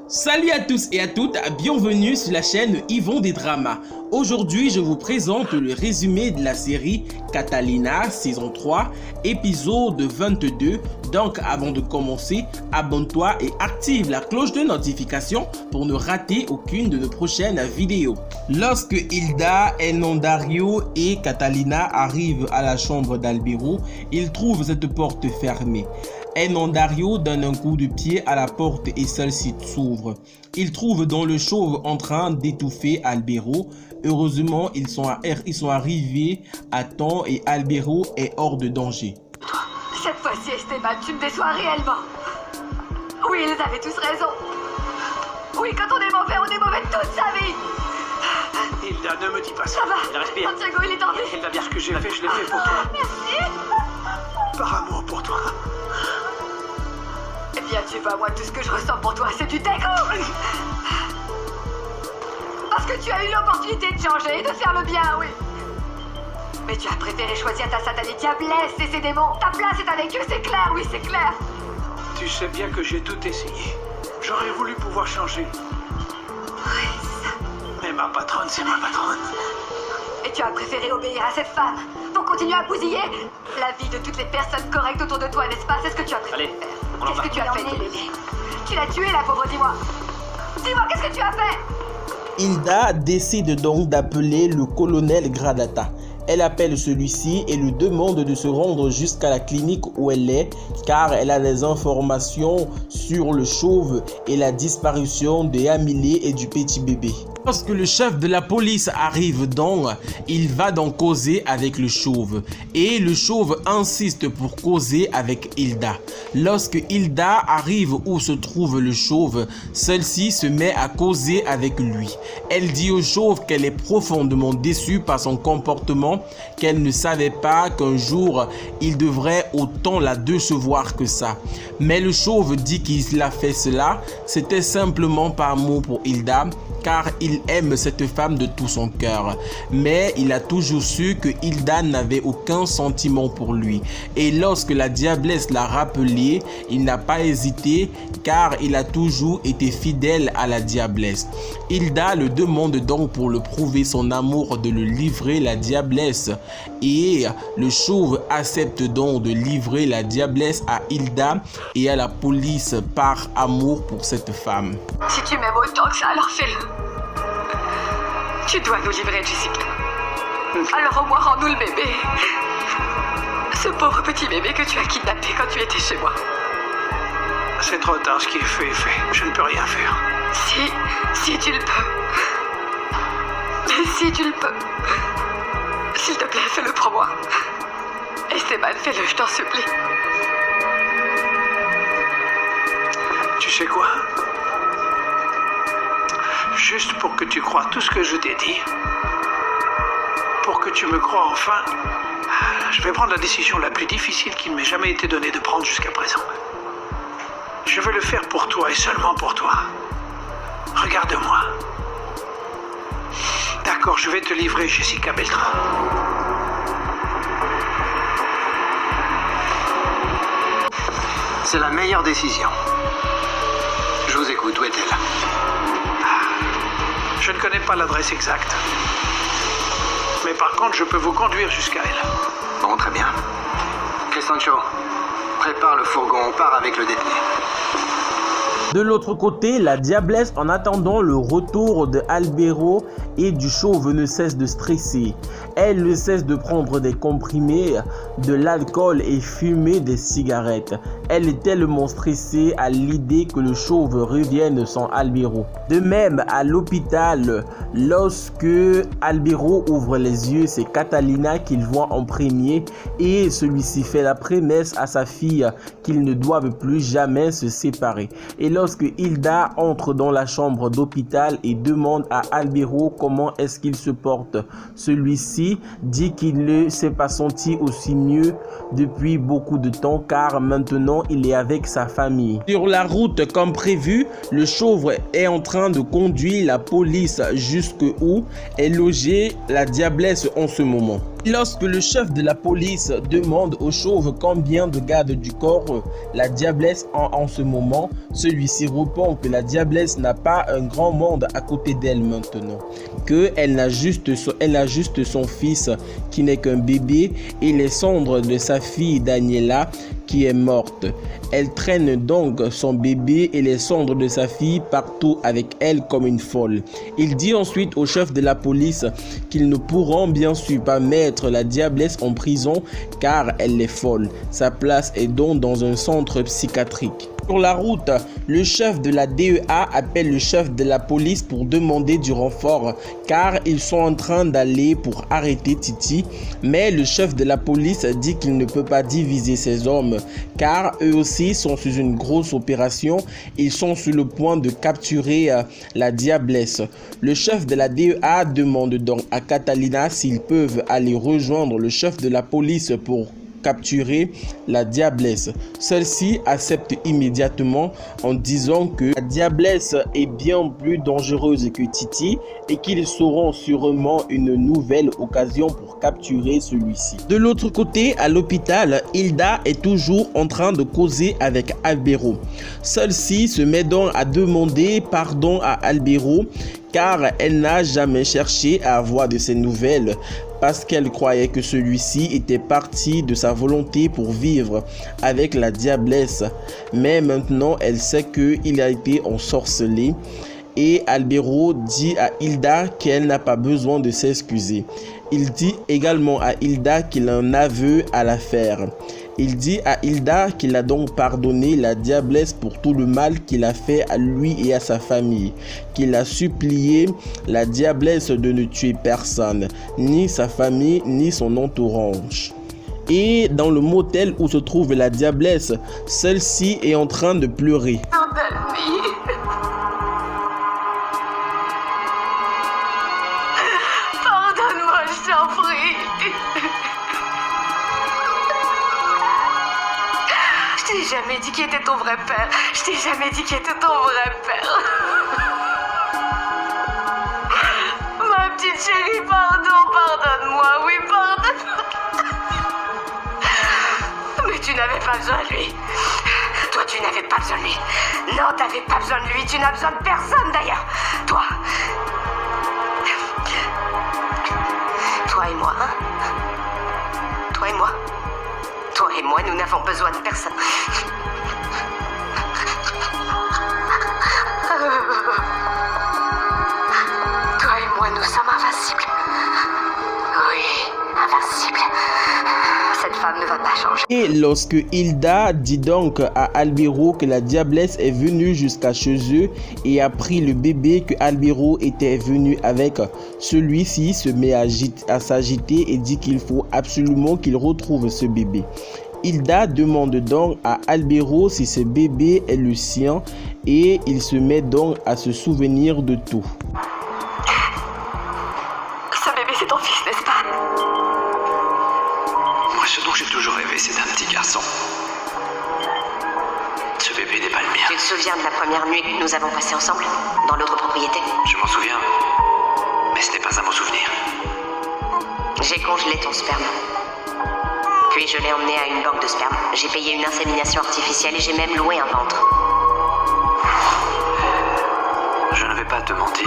Salut à tous et à toutes, bienvenue sur la chaîne Yvon des Dramas. Aujourd'hui, je vous présente le résumé de la série Catalina, saison 3, épisode 22. Donc, avant de commencer, abonne-toi et active la cloche de notification pour ne rater aucune de nos prochaines vidéos. Lorsque Hilda, Enondario et Catalina arrivent à la chambre d'Albero, ils trouvent cette porte fermée. Enondario donne un coup de pied à la porte et celle-ci s'ouvre. Ils trouvent dans le chauve en train d'étouffer Albero. Heureusement, ils sont arrivés à temps et Albero est hors de danger. Cette fois-ci, Esteban, tu me déçois réellement. Oui, ils avaient tous raison. Oui, quand on est mauvais toute sa vie. Hilda, ne me dis pas ça. Ça va. Il respire. Santiago, il est en vie. Hilda, bien ce que j'ai fait, je l'ai fait pour toi. Merci. Par amour pour toi. Eh bien, tu vois, moi, tout ce que je ressens pour toi, c'est du dégoût. Parce que tu as eu l'opportunité de changer et de faire le bien, oui. Mais tu as préféré choisir ta satanée diablesse et ses démons. Ta place est avec eux, c'est clair, oui, c'est clair. Tu sais bien que j'ai tout essayé. J'aurais voulu pouvoir changer. Oui, c'est ça. Mais ma patronne, c'est ma patronne. Et tu as préféré obéir à cette femme pour continuer à bousiller la vie de toutes les personnes correctes autour de toi, n'est-ce pas? C'est ce que tu as préféré Allez, faire. on en Qu'est-ce va. que tu as fait, Lily? Tu l'as tuée, la pauvre, dis-moi. Dis-moi, qu'est-ce que tu as fait? Hilda décide donc d'appeler le colonel Gradata. Elle appelle celui-ci et lui demande de se rendre jusqu'à la clinique où elle est car elle a des informations sur le chauve et la disparition de Amélie et du petit bébé. Lorsque le chef de la police arrive donc, il va donc causer avec le chauve et le chauve insiste pour causer avec Hilda. Lorsque Hilda arrive où se trouve le chauve, celle-ci se met à causer avec lui. Elle dit au chauve qu'elle est profondément déçue par son comportement, qu'elle ne savait pas qu'un jour il devrait autant la décevoir que ça. Mais le chauve dit qu'il a fait cela, c'était simplement par amour pour Hilda, car il aime cette femme de tout son cœur. Mais il a toujours su que Hilda n'avait aucun sentiment pour lui. Et lorsque la diablesse l'a rappelé, il n'a pas hésité, car il a toujours été fidèle à la diablesse. Hilda le demande donc pour le prouver son amour de le livrer la diablesse. Et le chauve accepte donc de livrer la diablesse à Hilda et à la police par amour pour cette femme. Si tu m'aimes autant que ça, alors fais-le. Tu dois nous livrer, Jessica. Alors au moins rends-nous le bébé. Ce pauvre petit bébé que tu as kidnappé quand tu étais chez moi. C'est trop tard, ce qui est fait est fait. Je ne peux rien faire. Si tu le peux. Si tu le peux. S'il te plaît, fais-le pour moi. Esteban, fais-le, je t'en supplie. Tu sais quoi? Juste pour que tu crois tout ce que je t'ai dit, pour que tu me crois enfin, je vais prendre la décision la plus difficile qu'il m'ait jamais été donné de prendre jusqu'à présent. Je vais le faire pour toi et seulement pour toi. Regarde-moi. D'accord, je vais te livrer Jessica Beltran. C'est la meilleure décision. Je vous écoute, où est-elle? Je ne connais pas l'adresse exacte. Mais par contre, je peux vous conduire jusqu'à elle. Bon, très bien. Cristancho, prépare le fourgon, on part avec le détenu. De l'autre côté, la diablesse, en attendant le retour de Albero et du chauve, ne cesse de stresser. Elle ne cesse de prendre des comprimés, de l'alcool et fumer des cigarettes. Elle est tellement stressée à l'idée que le chauve revienne sans Albero. De même, à l'hôpital, lorsque Albero ouvre les yeux, c'est Catalina qu'il voit en premier et celui-ci fait la promesse à sa fille qu'ils ne doivent plus jamais se séparer. Et lorsque Hilda entre dans la chambre d'hôpital et demande à Albero comment est-ce qu'il se porte, celui-ci dit qu'il ne s'est pas senti aussi mieux depuis beaucoup de temps car maintenant il est avec sa famille. Sur la route comme prévu, le chauve est en train de conduire la police jusqu'où est logée la diablesse en ce moment. Lorsque le chef de la police demande au chauve combien de gardes du corps la diablesse a en ce moment, celui-ci répond que la diablesse n'a pas un grand monde à côté d'elle maintenant, qu'elle a juste son fils qui n'est qu'un bébé et les cendres de sa fille Daniela qui est morte. Elle traîne donc son bébé et les cendres de sa fille partout avec elle comme une folle. Il dit ensuite au chef de la police qu'ils ne pourront bien sûr pas mettre la diablesse en prison car elle est folle. Sa place est donc dans un centre psychiatrique. Sur la route, le chef de la DEA appelle le chef de la police pour demander du renfort car ils sont en train d'aller pour arrêter Titi, mais le chef de la police dit qu'il ne peut pas diviser ses hommes car eux aussi sont sous une grosse opération. Ils sont sur le point de capturer la diablesse. Le chef de la DEA demande donc à Catalina s'ils peuvent aller rejoindre le chef de la police pour capturer la diablesse. Celle-ci accepte immédiatement en disant que la diablesse est bien plus dangereuse que Titi et qu'ils sauront sûrement une nouvelle occasion pour capturer celui-ci. De l'autre côté, à l'hôpital, Hilda est toujours en train de causer avec Albero. Celle-ci se met donc à demander pardon à Albero car elle n'a jamais cherché à avoir de ses nouvelles parce qu'elle croyait que celui-ci était parti de sa volonté pour vivre avec la diablesse. Mais maintenant, elle sait qu'il a été ensorcelé et Albero dit à Hilda qu'elle n'a pas besoin de s'excuser. Il dit également à Hilda qu'il a un aveu à la faire. Il dit à Hilda qu'il a donc pardonné la diablesse pour tout le mal qu'il a fait à lui et à sa famille, qu'il a supplié la diablesse de ne tuer personne, ni sa famille, ni son entourage. Et dans le motel où se trouve la diablesse, celle-ci est en train de pleurer. Pardonne-moi, je t'en prie. Je t'ai jamais dit qui était ton vrai père. Je t'ai jamais dit qui était ton vrai père. Ma petite chérie, pardonne-moi, oui, pardonne-moi. Mais tu n'avais pas besoin de lui. Toi, tu n'avais pas besoin de lui. Non, t'avais pas besoin de lui. Tu n'as besoin de personne, d'ailleurs. Toi et moi, hein? Toi et moi. Toi et moi, nous n'avons besoin de personne. Toi et moi, nous sommes invincibles. Oui, invincibles. Cette femme ne va pas changer. Et lorsque Hilda dit donc à Albero que la diablesse est venue jusqu'à chez eux et a pris le bébé que Albero était venu avec, celui-ci se met à s'agiter et dit qu'il faut absolument qu'il retrouve ce bébé. Hilda demande donc à Albero si ce bébé est le sien et il se met donc à se souvenir de tout. Ce bébé, c'est ton fils, n'est-ce pas? Moi, ce dont j'ai toujours rêvé, c'est d'un petit garçon. Ce bébé n'est pas le mien. Tu te souviens de la première nuit que nous avons passée ensemble, dans l'autre propriété? Je m'en souviens, mais ce n'est pas un bon souvenir. J'ai congelé ton sperme. Puis je l'ai emmené à une banque de sperme. J'ai payé une insémination artificielle et j'ai même loué un ventre. Je ne vais pas te mentir,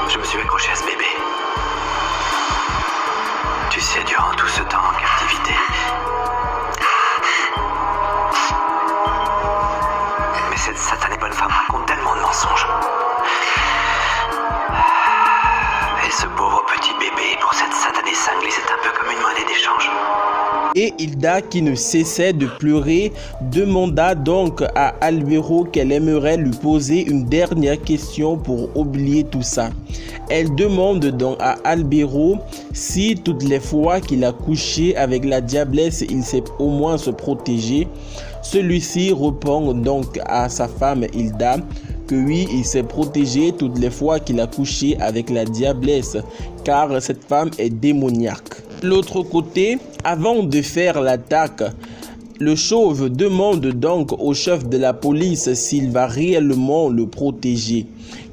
je me suis accroché à ce bébé. Tu sais, durant tout ce temps en captivité. Mais cette satanée bonne femme raconte tellement de mensonges. Et ce pauvre petit bébé, pour cette satanée cinglée, c'est un peu comme une monnaie d'échange. Et Hilda, qui ne cessait de pleurer, demanda donc à Albero qu'elle aimerait lui poser une dernière question pour oublier tout ça. Elle demande donc à Albero si toutes les fois qu'il a couché avec la diablesse, il sait au moins se protéger. Celui-ci répond donc à sa femme Hilda que oui, il s'est protégé toutes les fois qu'il a couché avec la diablesse, car cette femme est démoniaque. De l'autre côté, avant de faire l'attaque, le chauve demande donc au chef de la police s'il va réellement le protéger,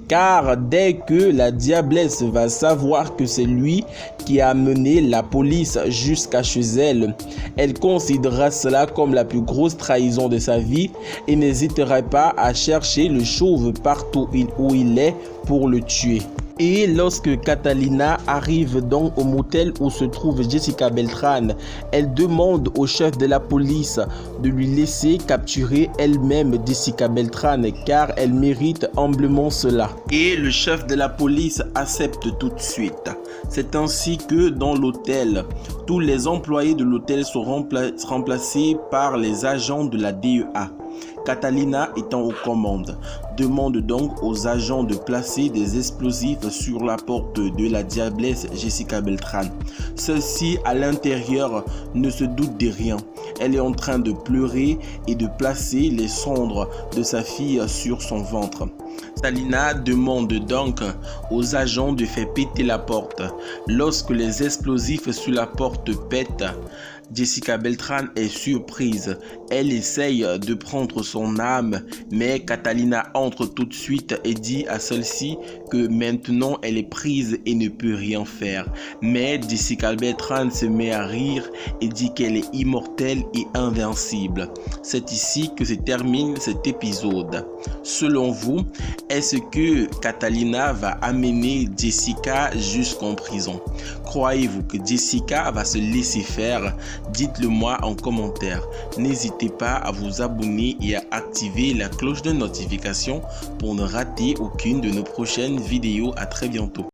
car dès que la diablesse va savoir que c'est lui qui a mené la police jusqu'à chez elle, elle considérera cela comme la plus grosse trahison de sa vie et n'hésitera pas à chercher le chauve partout où il est pour le tuer. Et lorsque Catalina arrive donc au motel où se trouve Jessica Beltran, elle demande au chef de la police de lui laisser capturer elle-même Jessica Beltran car elle mérite humblement cela. Et le chef de la police accepte tout de suite. C'est ainsi que dans l'hôtel, tous les employés de l'hôtel sont remplacés par les agents de la DEA. Catalina étant aux commandes, demande donc aux agents de placer des explosifs sur la porte de la diablesse Jessica Beltran. Celle-ci, à l'intérieur, ne se doute de rien. Elle est en train de pleurer et de placer les cendres de sa fille sur son ventre. Catalina demande donc aux agents de faire péter la porte. Lorsque les explosifs sur la porte pètent, Jessica Beltran est surprise. Elle essaye de prendre son âme, mais Catalina entre tout de suite et dit à celle-ci que maintenant elle est prise et ne peut rien faire. Mais Jessica Beltran se met à rire et dit qu'elle est immortelle et invincible. C'est ici que se termine cet épisode. Selon vous, est-ce que Catalina va amener Jessica jusqu'en prison? Croyez-vous que Jessica va se laisser faire? Dites-le moi en commentaire. N'hésitez pas à vous abonner et à activer la cloche de notification pour ne rater aucune de nos prochaines vidéos. À très bientôt.